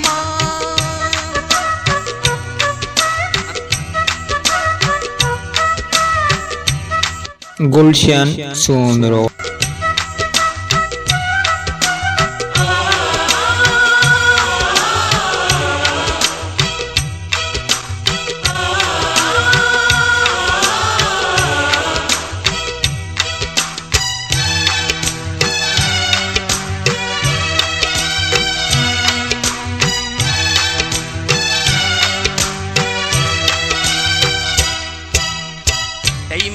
दमा। गुलशन सोमरो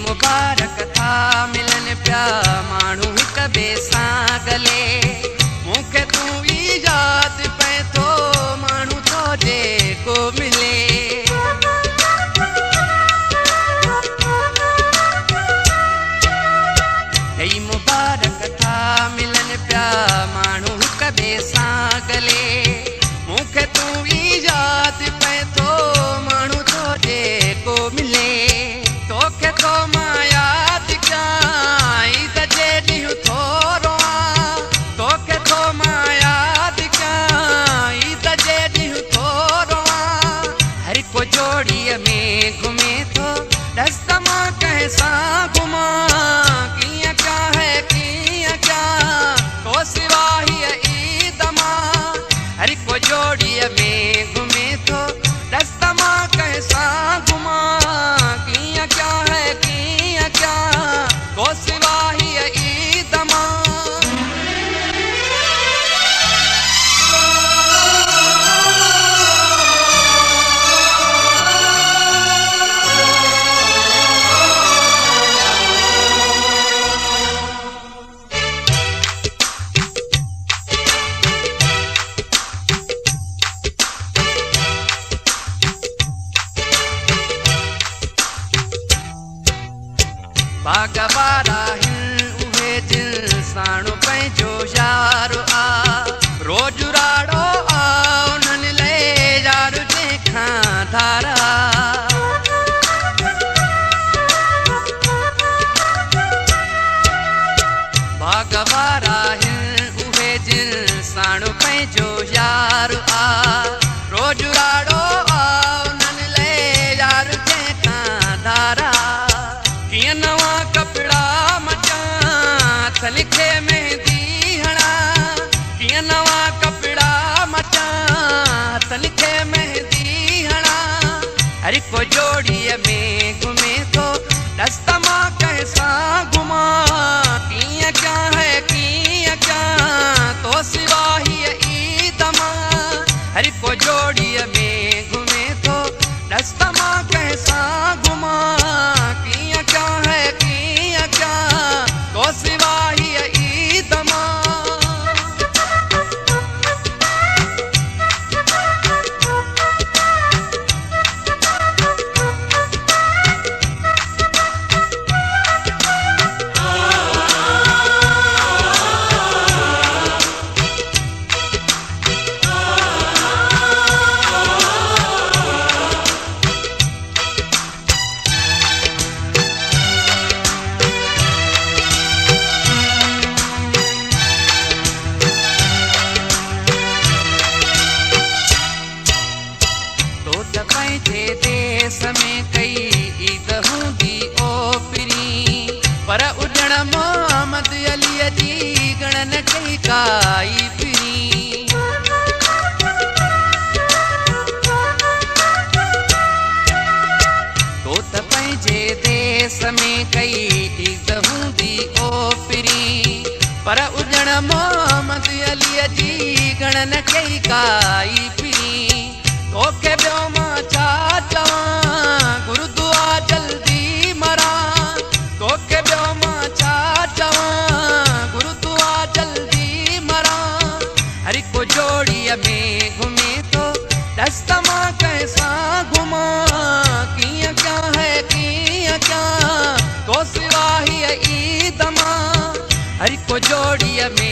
मुबारक था मिलन प्या माण्हू हिक ॿिए सां गले। मूंखे तूं ई यादि पए थो माण्हू तो जेको मिले। दई मुबारक था मिलन प्या माण्हू हिक ॿिए सां गले। मूंखे तूं ई यादि पए थो माण्हू तो जेको मिले। तोखे तो मां यादि कयां ईद जे ॾींहुं थोरो आ। तोखे तो मां यादि कयां ईद जे ॾींहुं थोरो आ। हर को जोड़ीअ में घुमे थो दस्त मां कंहिं सां घुमां। कीअं क्या है कीअं क्या तो सिवा हीअ ईद मां। हर को जोड़ीअ में घुमे थो दस्त मां कंहिं सां घुमां। कीअं क्या है कीअं क्या तो सिवा हीअ ईद मां। बागवारा हिन उहे जिन साणो पंहिंजो यारो आ। रोज राड़ो आ उन्हनि लाइ यार जंहिंखां धारा। बागवारा हिन उहे जिन साणो पंहिंजो यारो आ। रोज राड़ो आ उन्हनि लाइ यार जंहिंखां धारा। कीअं नवां कपिड़ा मचां हथ लिखे मेहंदी हणा। कीअं नवां कपिड़ा मचां हथ लिखे मेहंदी हणा। हर को जोड़ीअ में घुमे थो दस्त मां कंहिं सां घुमां। कीअं क्या है कीअं क्या तो सिवा हीअ ईद मां। हर को जोड़ीअ में घुमे थो दस्त मां कंहिं सां घुमां। कीअं क्या है कीअं क्या तो सिवा हीअ ईद मां। पंहिंजे देश में कई ईद हूंदी ओ पिरी। पर उजण मोहम्मद अलीअ जी गणन कई काई पिरी। तो त पंहिंजे देश में कई ईद हूंदी ओ पिरी। पर उजण मोहम्मद अलीअ जी गणन कई काई पिरी। तोखे ॿियो मां छा चवां गुरुदुआ जल्दी मरां। तोखे ॿियो मां छा चवां गुरुदुआ जल्दी मरां। हर को जोड़ीअ में घुमे थो दस्त मां कंहिं सां घुमां। कीअं क्या है कीअं क्या तो सिवा हीअ ईद मां। हर को जोड़ीअ में